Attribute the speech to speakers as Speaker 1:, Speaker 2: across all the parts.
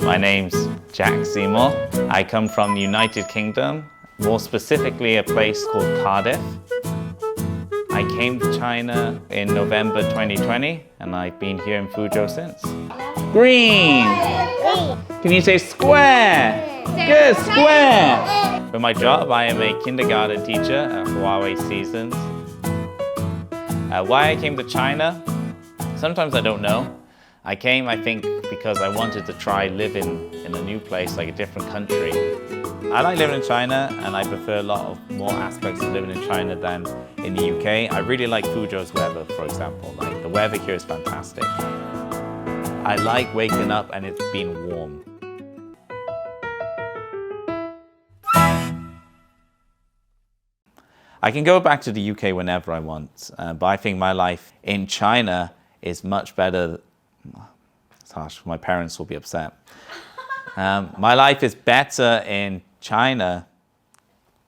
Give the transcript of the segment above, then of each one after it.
Speaker 1: My name's Jac Seymour. I come from the United Kingdom, more specifically a place called Cardiff. I came to China in November 2020 and I've been here in Fuzhou since. Green! Can you say square? Good, square! For my job, I am a kindergarten teacher at Huawei Seasons. Why I came to China? Sometimes I don't know. I came, I think, because I wanted to try living in a new place, like a different country. I like living in China, and I prefer a lot of more aspects of living in China than in the UK. I really like Fuzhou's weather, for example. Like, the weather here is fantastic. I like waking up and it's being warm. I can go back to the UK whenever I want, but I think my life in China is much better. It's harsh, my parents will be upset. My life is better in China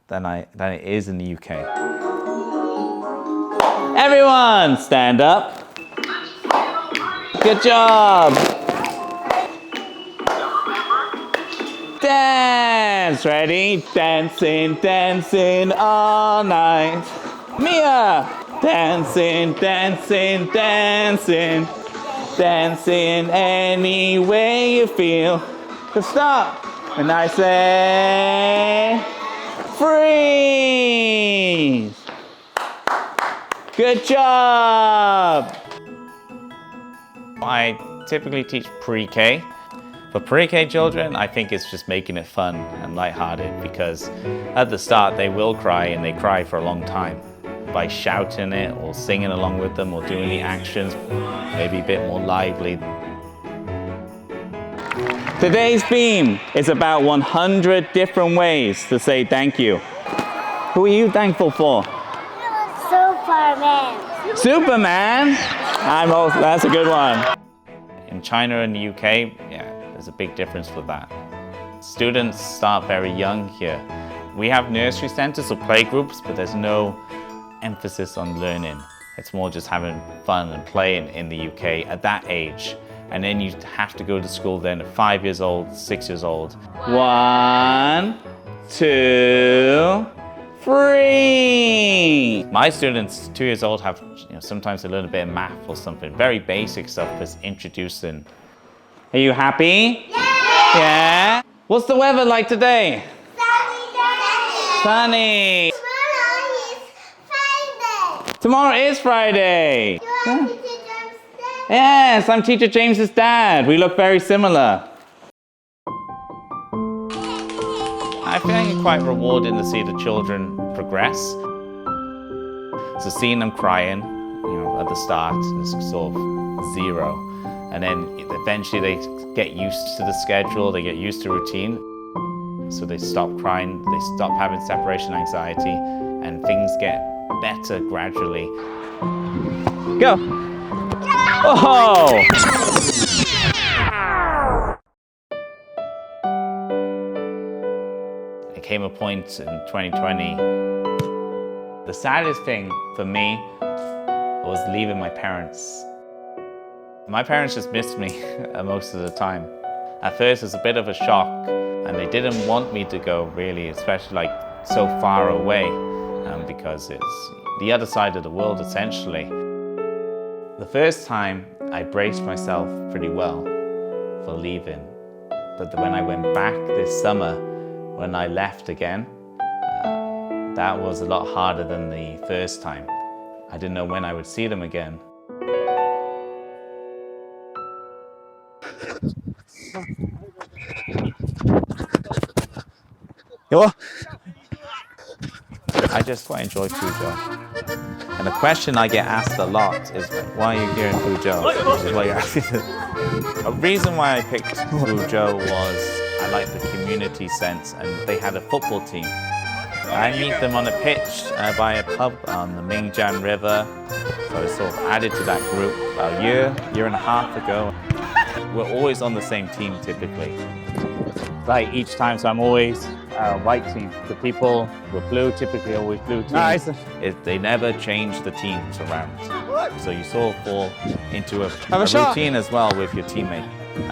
Speaker 1: than it is in the UK. Everyone, stand up. Good job. Dance, ready? Dancing, dancing all night. Mia! Dancing, dancing, dancing. Dancing any way you feel. So stop. And I say, freeze. Good job. I typically teach pre-K. For pre-K children, I think it's just making it fun and lighthearted because at the start they will cry and they cry for a long time. By shouting it or singing along with them or doing the actions, maybe a bit more lively. Today's theme is about 100 different ways to say thank you. Who are you thankful for?
Speaker 2: Superman.
Speaker 1: Superman? That's a good one. In China and the UK, yeah, there's a big difference with that. Students start very young here. We have nursery centers or playgroups, but there's no emphasis on learning. It's more just having fun and playing in the UK at that age. And then you have to go to school then at 5 years old, 6 years old. 1, 2, 3. My students, 2 years old, have sometimes they learn a bit of math or something. Very basic stuff, but introducing. Are you happy? Yeah! Yeah? What's the weather like today? Sunny! Tomorrow is Friday. Yeah. Yes, I'm Teacher James's dad. We look very similar. I find it quite rewarding to see the children progress. So seeing them crying, at the start, it's sort of 0. And then eventually they get used to the schedule, they get used to routine. So they stop crying, they stop having separation anxiety, and things get better gradually. Go! Oh! There came a point in 2020. The saddest thing for me was leaving my parents. My parents just missed me most of the time. At first it was a bit of a shock, and they didn't want me to go really, especially so far away. Because it's the other side of the world, essentially. The first time, I braced myself pretty well for leaving. But when I went back this summer, when I left again, that was a lot harder than the first time. I didn't know when I would see them again. I just quite enjoy Fuzhou. And the question I get asked a lot is, why are you here in Fuzhou? Which is why you're asking. A reason why I picked Fuzhou was I like the community sense, and they had a football team. I meet them on a pitch by a pub on the Mingjiang River. So I sort of added to that group about a year and a half ago. We're always on the same team typically. Like each time, so I'm always white team. The people with blue, typically always blue team. Nice. They never change the teams around. So you sort of fall into a routine as well with your teammate.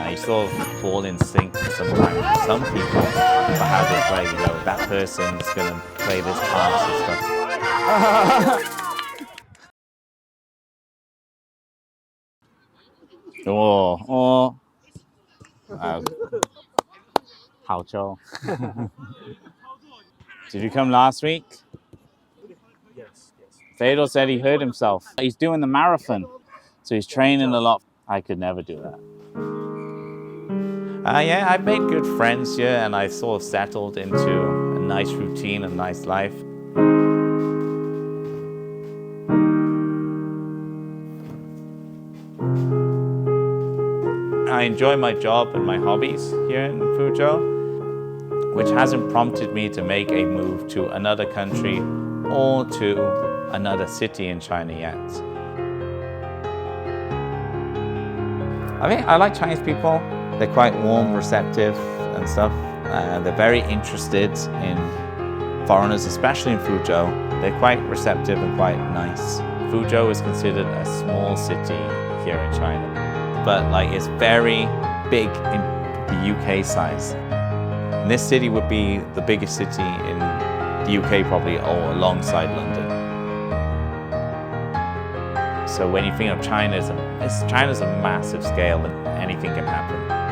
Speaker 1: You sort of fall in sync sometimes with some people for how they play. You know, that person's going to play this pass and stuff. Oh, 好球. Did you come last week?
Speaker 2: Yes.
Speaker 1: Fedor said he hurt himself. He's doing the marathon, so he's training a lot. I could never do that. Yeah, I made good friends here, and I sort of settled into a nice routine, a nice life. I enjoy my job and my hobbies here in Fuzhou, which hasn't prompted me to make a move to another country or to another city in China yet. I like Chinese people. They're quite warm, receptive and stuff. They're very interested in foreigners, especially in Fuzhou. They're quite receptive and quite nice. Fuzhou is considered a small city here in China, but it's very big in the UK size. And this city would be the biggest city in the UK probably, or alongside London. So when you think of China, China's a massive scale and anything can happen.